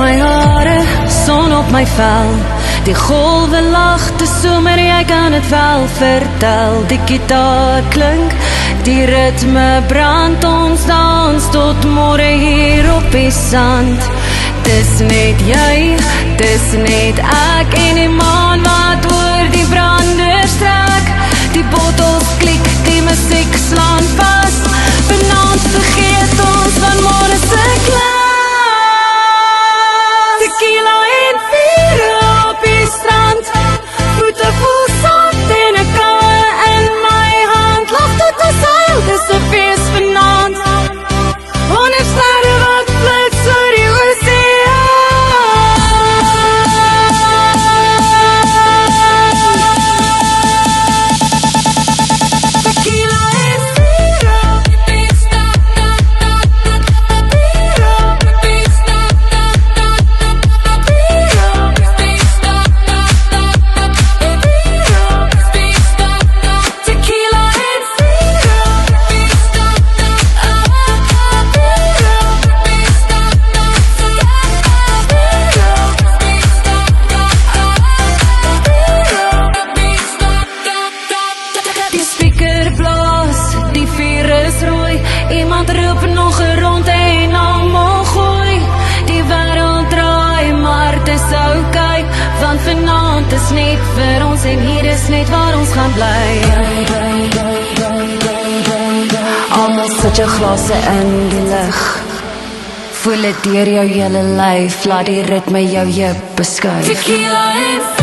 my hare, son op my vel. Die golwe lag, te somer, jy kan het wel vertel. Die gitaar klink, die ritme brand, ons dans tot môre hier op die sand. Dis net jy, dis net ek en die maan wat oor die branders trek. Die bottels klik, die musiek slaan vas. Vanaand vergeet ons van môre se klas. Tequila en vier op die strand, voete vol sand en 'n koue in my hand. Lag tot ons seil, dis 'n fees vanaand. 100 sterre wat flits oor die iemand roep nog rond en almal gooi. Die wêreld draai, maar het is okay, want vanaand is net vir ons en hier is net waar ons gaan bly. Almal sit jou glase in die lig, voel het deur jou hele lyf, laat die ritme jou heup beskuif. Tequila en